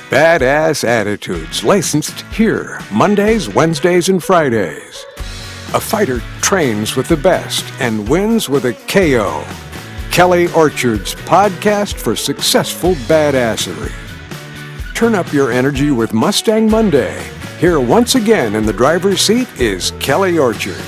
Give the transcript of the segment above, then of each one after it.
Badass Attitudes, licensed here, Mondays, Wednesdays, and Fridays. A fighter trains with the best and wins with a KO. Kelley Orchard's podcast for successful badassery. Turn up your energy with Mustang Monday. Here once again in the driver's seat is Kelley Orchard.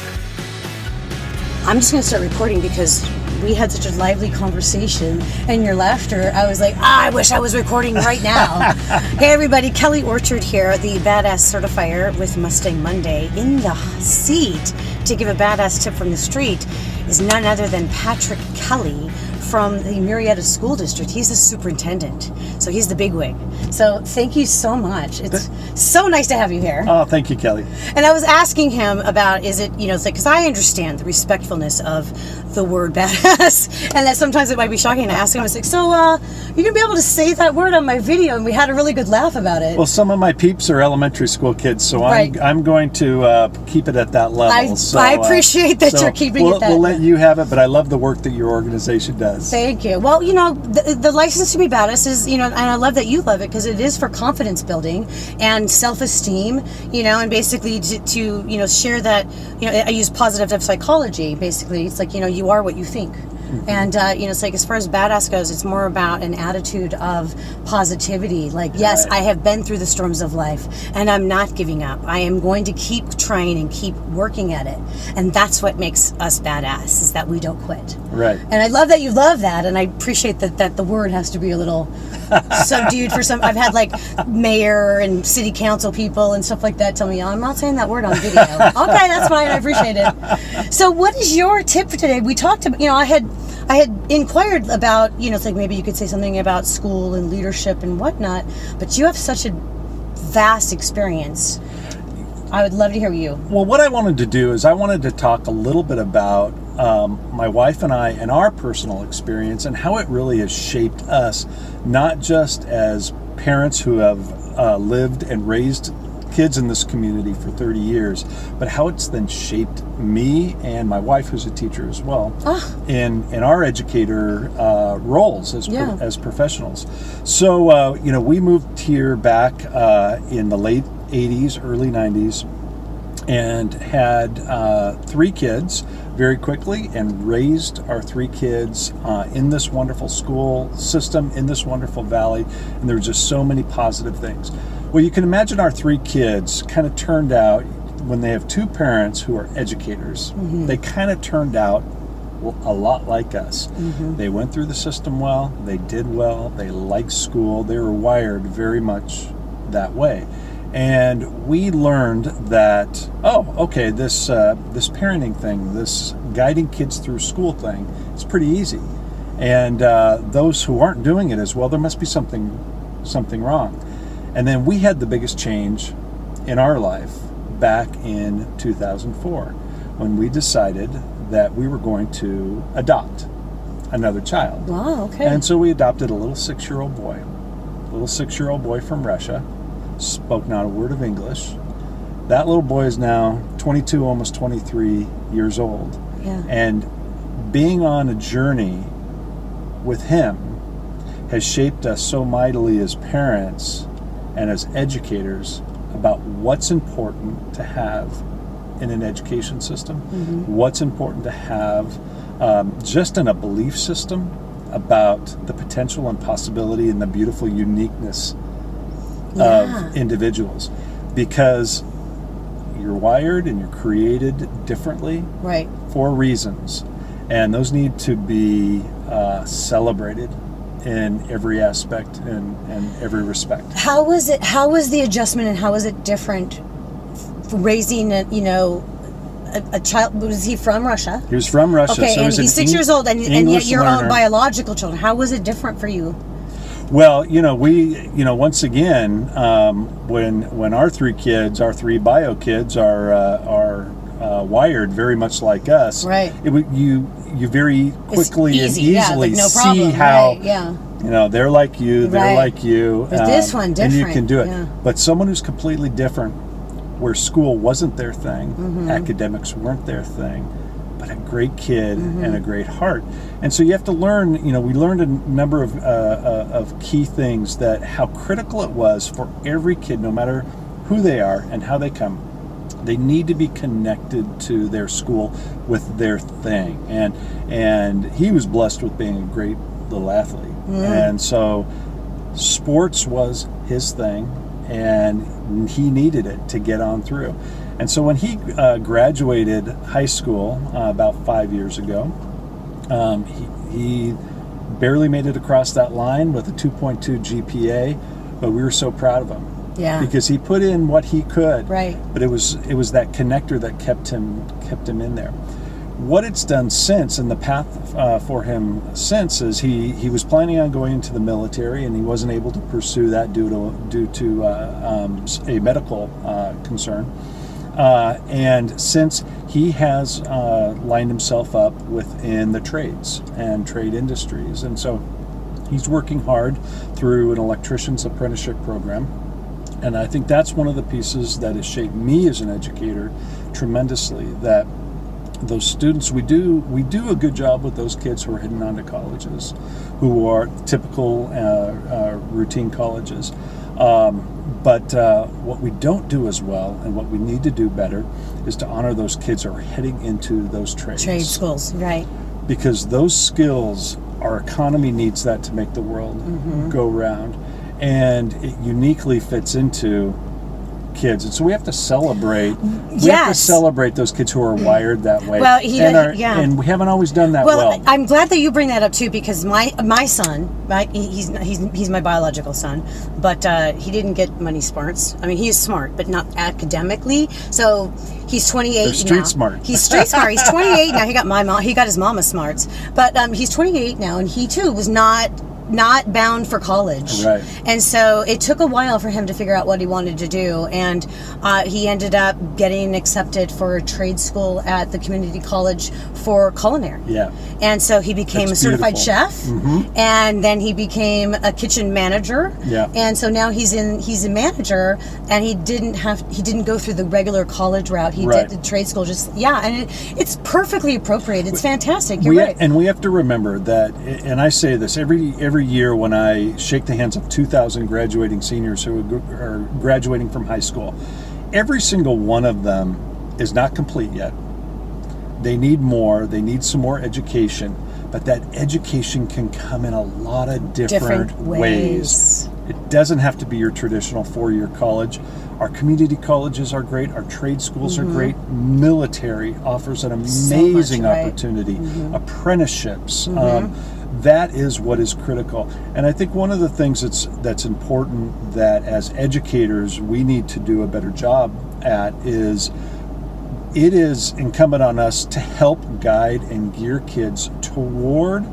I'm just going to start recording because we had such a lively conversation, and your laughter, I was like, I wish I was recording right now. Hey everybody, Kelley Orchard here, the Badass Certifier with Mustang Monday. In the seat to give a badass tip from the street is none other than Patrick Kelley from the Murrieta School District. He's the superintendent, so he's the bigwig. So thank you so much. It's so nice to have you here. Oh, thank you, Kelley. And I was asking him about, is it, it's like, because I understand the respectfulness of the word badass, and that sometimes it might be shocking to ask him. It's like, so you're gonna be able to say that word on my video, and we had a really good laugh about it. Well, some of my peeps are elementary school kids, so right. I'm going to keep it at that level. I appreciate that you're keeping it that. We'll let you have it, but I love the work that your organization does. Thank you. Well, the license to be badass is, and I love that you love it because it is for confidence building and self-esteem, and basically to share that, I use positive psychology. Basically, it's like, you are what you think. Mm-hmm. And, it's like, as far as badass goes, it's more about an attitude of positivity. Like, yes, right. I have been through the storms of life, and I'm not giving up. I am going to keep trying and keep working at it. And that's what makes us badass, is that we don't quit. Right. And I love that you love that, and I appreciate that the word has to be a little subdued for some. I've had, like, mayor and city council people and stuff like that tell me, I'm not saying that word on video. Okay, that's fine. I appreciate it. So what is your tip for today? We talked about, I had inquired about, it's like maybe you could say something about school and leadership and whatnot, but you have such a vast experience. I would love to hear you. Well, what I wanted to do is I wanted to talk a little bit about my wife and I and our personal experience and how it really has shaped us, not just as parents who have lived and raised kids in this community for 30 years, but how it's then shaped me and my wife, who's a teacher as well, in our educator roles as professionals. So, we moved here back in the late 80s, early 90s, and had 3 kids very quickly and raised our 3 kids in this wonderful school system, in this wonderful valley, and there were just so many positive things. Well, you can imagine our 3 kids kind of turned out, when they have 2 parents who are educators, mm-hmm. they kind of turned out a lot like us. Mm-hmm. They went through the system well, they did well, they liked school, they were wired very much that way. And we learned that, this parenting thing, this guiding kids through school thing, is pretty easy. And those who aren't doing it as well, there must be something wrong. And then we had the biggest change in our life back in 2004 when we decided that we were going to adopt another child. Wow, okay. And so we adopted a little 6-year-old boy from Russia, spoke not a word of English. That little boy is now 22, almost 23 years old. Yeah. And being on a journey with him has shaped us so mightily as parents and as educators about what's important to have in an education system, mm-hmm. what's important to have just in a belief system about the potential and possibility and the beautiful uniqueness of individuals, because you're wired and you're created differently, right, for reasons, and those need to be celebrated in every aspect and every respect. How was the adjustment, and how was it different raising a child? Was he from Russia? He was from Russia. Okay, so and he's 6 years old, and yet your own biological children. How was it different for you? Well, once again, when our 3 kids, our 3 bio kids are wired very much like us, right? You very quickly and easily no problem. see how, right, they're like you, they're like you. But this one different. And you can do it. Yeah. But someone who's completely different, where school wasn't their thing, mm-hmm. academics weren't their thing, but a great kid and a great heart. And so you have to learn, we learned a number of key things, that how critical it was for every kid, no matter who they are and how they come, they need to be connected to their school with their thing. And he was blessed with being a great little athlete. And so sports was his thing, and he needed it to get on through. And so when he graduated high school about 5 years ago, he barely made it across that line with a 2.2 GPA, but we were so proud of him. Yeah. Because he put in what he could. Right. But it was that connector that kept him in there. What it's done since, and the path for him since, is he was planning on going into the military, and he wasn't able to pursue that due to a medical concern. And since he has lined himself up within the trades and trade industries, and so he's working hard through an electrician's apprenticeship program. And I think that's one of the pieces that has shaped me as an educator tremendously, that those students, we do a good job with those kids who are heading on to colleges, who are typical routine colleges. But what we don't do as well, and what we need to do better, is to honor those kids who are heading into those trades. Trade schools, right. Because those skills, our economy needs that to make the world go round. And it uniquely fits into kids, and so we have to celebrate. We have to celebrate those kids who are wired that way. Well, and we haven't always done that well. I'm glad that you bring that up too, because my son, right, he's my biological son, but he didn't get money smarts. I mean, he is smart, but not academically. So he's 28 They're street now. smart. He's street smart. He's 28 now. He got his mama's smarts, but he's 28 now, and he too was not bound for college. Right. And so it took a while for him to figure out what he wanted to do, and he ended up getting accepted for a trade school at the community college for culinary. Yeah. And so he became a certified chef, and then he became a kitchen manager. Yeah. And so now he's a manager, and he didn't go through the regular college route. He did the trade school. And it's perfectly appropriate. It's fantastic. You're right. And we have to remember that, and I say this every year when I shake the hands of 2,000 graduating seniors who are graduating from high school, every single one of them is not complete yet. They need more. They need some more education. But that education can come in a lot of different ways. It doesn't have to be your traditional four-year college. Our community colleges are great. Our trade schools are great. Military offers an amazing opportunity. Apprenticeships. That is what is critical. And I think one of the things that's important that as educators we need to do a better job at is, it is incumbent on us to help guide and gear kids toward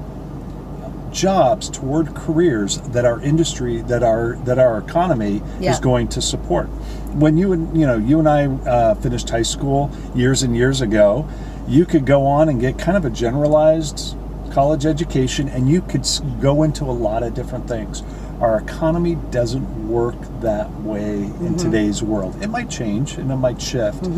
jobs, toward careers that our industry, that our economy is going to support. When you and I finished high school years and years ago, you could go on and get kind of a generalized college education, and you could go into a lot of different things. Our economy doesn't work that way in today's world. It might change and it might shift,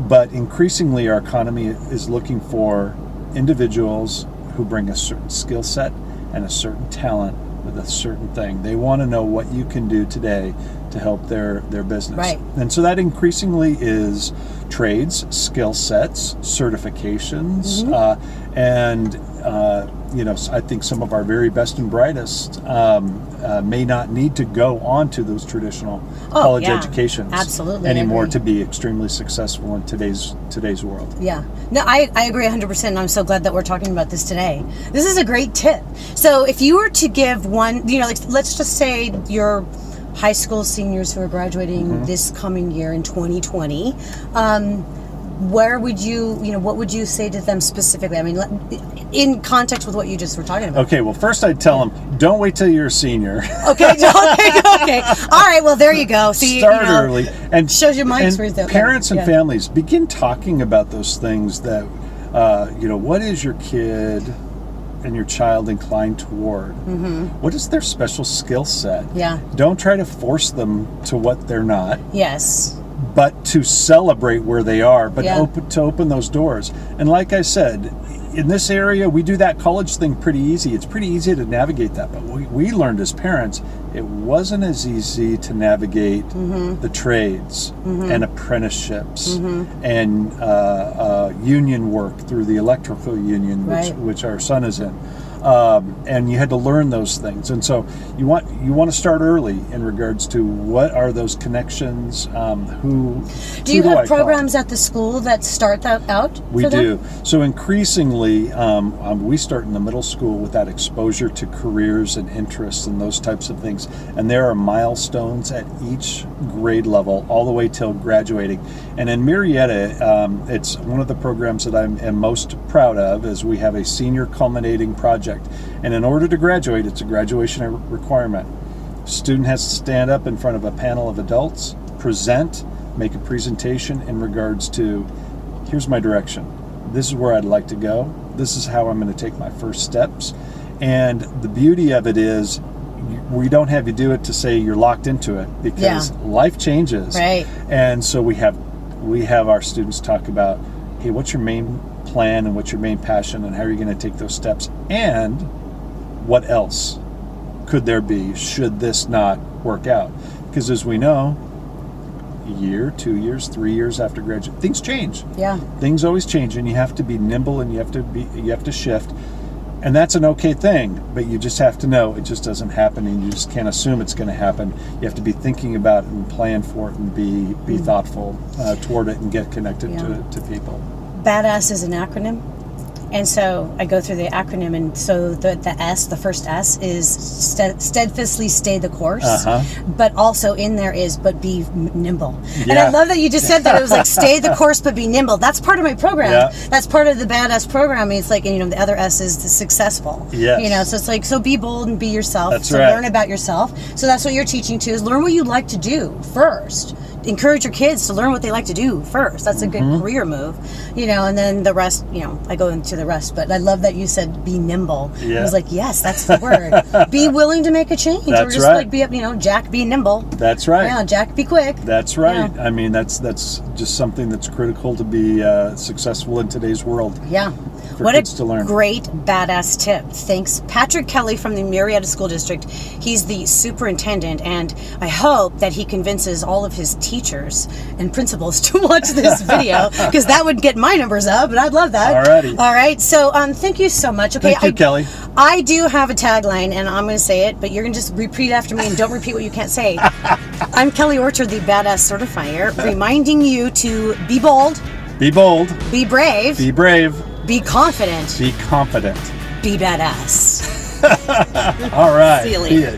but increasingly our economy is looking for individuals who bring a certain skill set and a certain talent with a certain thing. They want to know what you can do today to help their business. Right. And so that increasingly is trades, skill sets, certifications, I think some of our very best and brightest may not need to go on to those traditional college educations anymore to be extremely successful in today's world. Yeah. No, I agree 100%, and I'm so glad that we're talking about this today. This is a great tip. So if you were to give one, let's just say your high school seniors who are graduating this coming year in 2020, where would you, what would you say to them specifically? I mean, in context with what you just were talking about. Okay, well, first I'd tell them, don't wait till you're a senior. Okay. All right, well, there you go. See, start early. And shows your mind's and parents and families, begin talking about those things that, what is your kid and your child inclined toward? What is their special skill set? Yeah. Don't try to force them to what they're not. Yes. but to celebrate where they are, but Yeah. to open those doors. And like I said, in this area, we do that college thing pretty easy. It's pretty easy to navigate that. But we learned as parents, it wasn't as easy to navigate the trades and apprenticeships and union work through the electrical union, which our son is in. And you had to learn those things. And so you want to start early in regards to what are those connections. Do you have programs at the school that start that out? We for them? do. So increasingly, we start in the middle school with that exposure to careers and interests and those types of things. And there are milestones at each grade level, all the way till graduating. And in Murrieta, it's one of the programs that I am most proud of, is we have a senior culminating project. And in order to graduate, it's a graduation requirement. Student has to stand up in front of a panel of adults, present, make a presentation in regards to, here's my direction. This is where I'd like to go. This is how I'm going to take my first steps. And the beauty of it is, we don't have you do it to say you're locked into it, because life changes. Right. And so we have our students talk about, hey, what's your main plan and what's your main passion and how are you going to take those steps, and what else could there be should this not work out? Because as we know, a year, 2 years, 3 years after graduation, things change. Yeah. Things always change, and you have to be nimble, and you have to shift. And that's an okay thing, but you just have to know it just doesn't happen, and you just can't assume it's going to happen. You have to be thinking about it and plan for it and be thoughtful toward it and get connected to people. Badass is an acronym. And so I go through the acronym, and so the first S is steadfastly stay the course. But also in there is, but be nimble. And I love that you just said that. It was like, stay the course, but be nimble. That's part of my program. That's part of the Badass program. It's like, the other S is the successful. Yes. So it's like, so be bold and be yourself. That's right. Learn about yourself. So that's what you're teaching too, is learn what you like to do first. Encourage your kids to learn what they like to do first. That's a good career move, and then the rest, I go into the rest. But I love that you said be nimble. I was like, yes, that's the word. Be willing to make a change. That's or just right. like be, Jack, be nimble. That's right. Yeah, Jack, be quick. That's right. Yeah. I mean, that's just something that's critical to be successful in today's world. Yeah. For kids to learn. Great badass tip. Thanks, Patrick Kelley from the Murrieta School District. He's the superintendent, and I hope that he convinces all of his teachers and principals to watch this video, because that would get my numbers up, and I'd love that. Alrighty. All right. So thank you so much. Okay. Thank you, Kelley. I do have a tagline, and I'm going to say it, but you're going to just repeat after me, and don't repeat what you can't say. I'm Kelley Orchard, the Badass Certifier, reminding you to be bold. Be bold. Be brave. Be brave. Be confident. Be confident. Be badass. All right. See you later.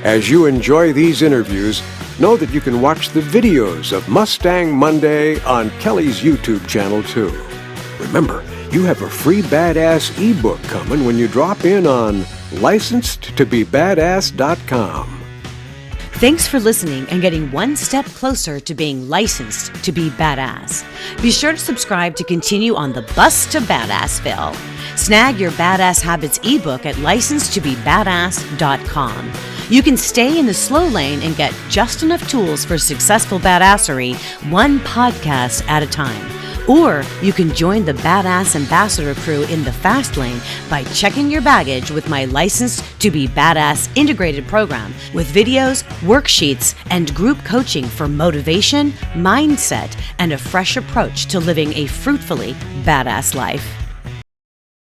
As you enjoy these interviews, know that you can watch the videos of Mustang Monday on Kelley's YouTube channel too. Remember, you have a free badass ebook coming when you drop in on licensedtobebadass.com. Thanks for listening and getting one step closer to being licensed to be badass. Be sure to subscribe to continue on the bus to Badassville. Snag your Badass Habits ebook at licensedtobebadass.com. You can stay in the slow lane and get just enough tools for successful badassery, one podcast at a time. Or you can join the Badass Ambassador crew in the fast lane by checking your baggage with my Licensed to Be Badass integrated program with videos, worksheets, and group coaching for motivation, mindset, and a fresh approach to living a fruitfully badass life.